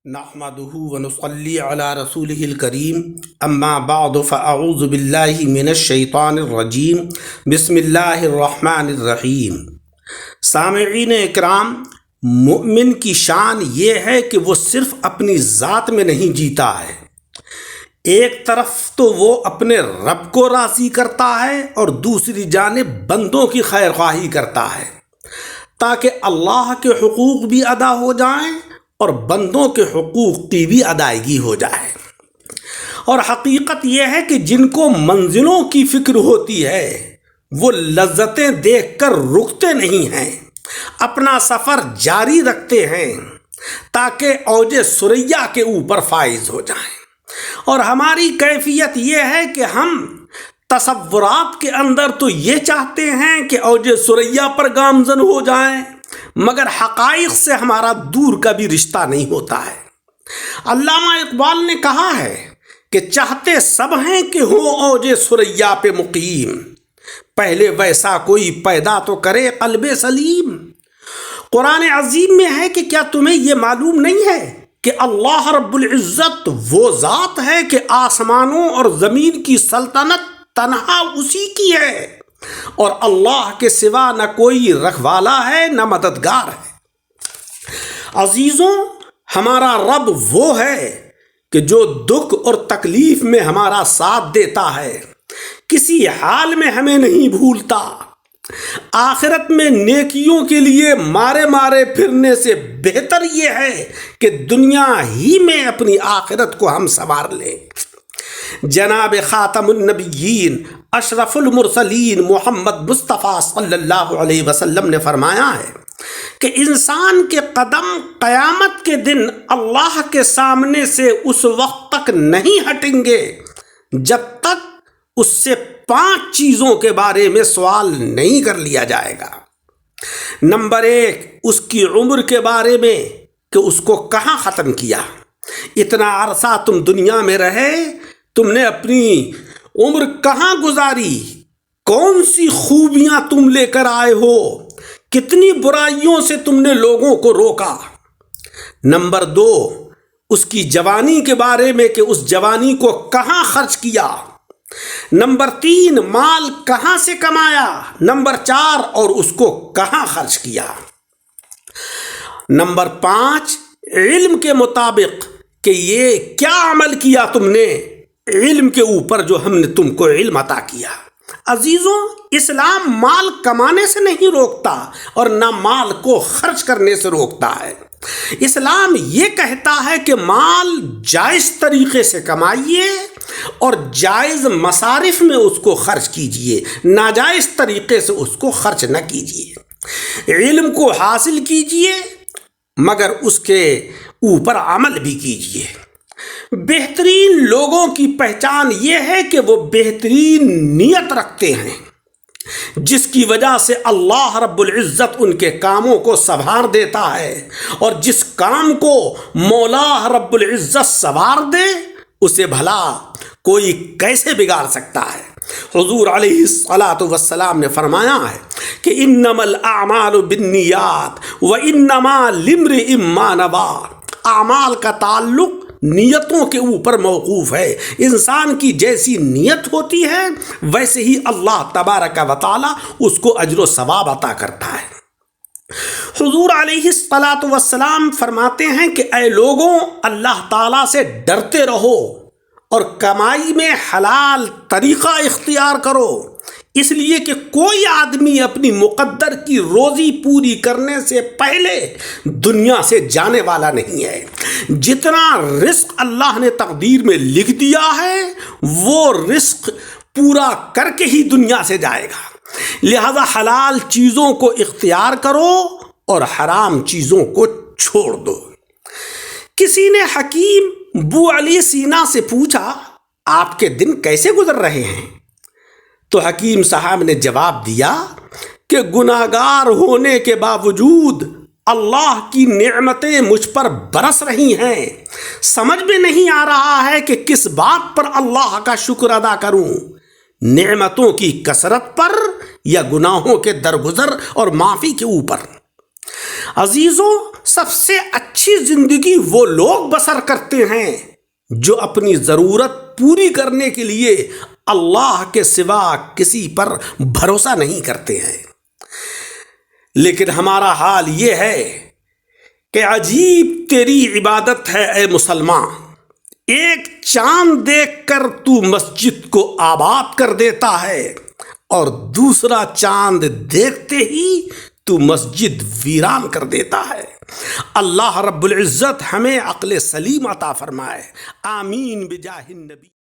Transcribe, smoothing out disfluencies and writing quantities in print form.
نحمده ونصلي على رسوله الكريم اما بعد فاعوذ بالله من الشیطان الرجیم بسم اللہ الرحمن الرحیم۔ سامعین اکرام، مؤمن کی شان یہ ہے کہ وہ صرف اپنی ذات میں نہیں جیتا ہے، ایک طرف تو وہ اپنے رب کو راضی کرتا ہے اور دوسری جانب بندوں کی خیر خواہی کرتا ہے تاکہ اللہ کے حقوق بھی ادا ہو جائیں اور بندوں کے حقوق کی بھی ادائیگی ہو جائے۔ اور حقیقت یہ ہے کہ جن کو منزلوں کی فکر ہوتی ہے وہ لذتیں دیکھ کر رکتے نہیں ہیں، اپنا سفر جاری رکھتے ہیں تاکہ اوج ثریا کے اوپر فائز ہو جائیں۔ اور ہماری کیفیت یہ ہے کہ ہم تصورات کے اندر تو یہ چاہتے ہیں کہ اوج ثریا پر گامزن ہو جائیں، مگر حقائق سے ہمارا دور کا بھی رشتہ نہیں ہوتا ہے۔ علامہ اقبال نے کہا ہے کہ چاہتے سب ہیں کہ ہو اوج ثریا پہ مقیم، پہلے ویسا کوئی پیدا تو کرے قلب سلیم۔ قرآن عظیم میں ہے کہ کیا تمہیں یہ معلوم نہیں ہے کہ اللہ رب العزت وہ ذات ہے کہ آسمانوں اور زمین کی سلطنت تنہا اسی کی ہے، اور اللہ کے سوا نہ کوئی رکھوالا ہے نہ مددگار ہے۔ عزیزوں، ہمارا رب وہ ہے کہ جو دکھ اور تکلیف میں ہمارا ساتھ دیتا ہے، کسی حال میں ہمیں نہیں بھولتا۔ آخرت میں نیکیوں کے لیے مارے مارے پھرنے سے بہتر یہ ہے کہ دنیا ہی میں اپنی آخرت کو ہم سنوار لیں۔ جناب خاتم النبیین اشرف المرسلین محمد مصطفیٰ صلی اللہ علیہ وسلم نے فرمایا ہے کہ انسان کے قدم قیامت کے دن اللہ کے سامنے سے اس وقت تک نہیں ہٹیں گے جب تک اس سے 5 چیزوں کے بارے میں سوال نہیں کر لیا جائے گا۔ نمبر 1، اس کی عمر کے بارے میں کہ اس کو کہاں ختم کیا۔ اتنا عرصہ تم دنیا میں رہے، تم نے اپنی عمر کہاں گزاری، کون سی خوبیاں تم لے کر آئے ہو، کتنی برائیوں سے تم نے لوگوں کو روکا۔ نمبر 2، اس کی جوانی کے بارے میں کہ اس جوانی کو کہاں خرچ کیا۔ نمبر 3، مال کہاں سے کمایا۔ نمبر 4، اور اس کو کہاں خرچ کیا۔ نمبر 5، علم کے مطابق کہ یہ کیا عمل کیا تم نے علم کے اوپر جو ہم نے تم کو علم عطا کیا۔ عزیزوں، اسلام مال کمانے سے نہیں روکتا اور نہ مال کو خرچ کرنے سے روکتا ہے۔ اسلام یہ کہتا ہے کہ مال جائز طریقے سے کمائیے اور جائز مصارف میں اس کو خرچ کیجیے، ناجائز طریقے سے اس کو خرچ نہ کیجیے۔ علم کو حاصل کیجیے مگر اس کے اوپر عمل بھی کیجیے۔ بہترین لوگوں کی پہچان یہ ہے کہ وہ بہترین نیت رکھتے ہیں، جس کی وجہ سے اللہ رب العزت ان کے کاموں کو سنوار دیتا ہے، اور جس کام کو مولا رب العزت سنوار دے اسے بھلا کوئی کیسے بگاڑ سکتا ہے۔ حضور علیہ الصلاۃ والسلام نے فرمایا ہے کہ انما الاعمال بالنیات وانما لامرئ ما نوی۔ اعمال کا تعلق نیتوں کے اوپر موقوف ہے۔ انسان کی جیسی نیت ہوتی ہے ویسے ہی اللہ تبارک و تعالی اس کو اجر و ثواب عطا کرتا ہے۔ حضور علیہ الصلاۃ والسلام فرماتے ہیں کہ اے لوگوں، اللہ تعالیٰ سے ڈرتے رہو اور کمائی میں حلال طریقہ اختیار کرو، اس لیے کہ کوئی آدمی اپنی مقدر کی روزی پوری کرنے سے پہلے دنیا سے جانے والا نہیں ہے۔ جتنا رزق اللہ نے تقدیر میں لکھ دیا ہے وہ رزق پورا کر کے ہی دنیا سے جائے گا، لہذا حلال چیزوں کو اختیار کرو اور حرام چیزوں کو چھوڑ دو۔ کسی نے حکیم بو علی سینا سے پوچھا، آپ کے دن کیسے گزر رہے ہیں؟ تو حکیم صاحب نے جواب دیا کہ گناہگار ہونے کے باوجود اللہ کی نعمتیں مجھ پر برس رہی ہیں، سمجھ میں نہیں آ رہا ہے کہ کس بات پر اللہ کا شکر ادا کروں، نعمتوں کی کثرت پر یا گناہوں کے درگزر اور معافی کے اوپر۔ عزیزوں، سب سے اچھی زندگی وہ لوگ بسر کرتے ہیں جو اپنی ضرورت پوری کرنے کے لیے اللہ کے سوا کسی پر بھروسہ نہیں کرتے ہیں۔ لیکن ہمارا حال یہ ہے کہ عجیب تیری عبادت ہے اے مسلمان، ایک چاند دیکھ کر تو مسجد کو آباد کر دیتا ہے اور دوسرا چاند دیکھتے ہی تو مسجد ویران کر دیتا ہے۔ اللہ رب العزت ہمیں عقل سلیم عطا فرمائے، آمین بجاہ النبی۔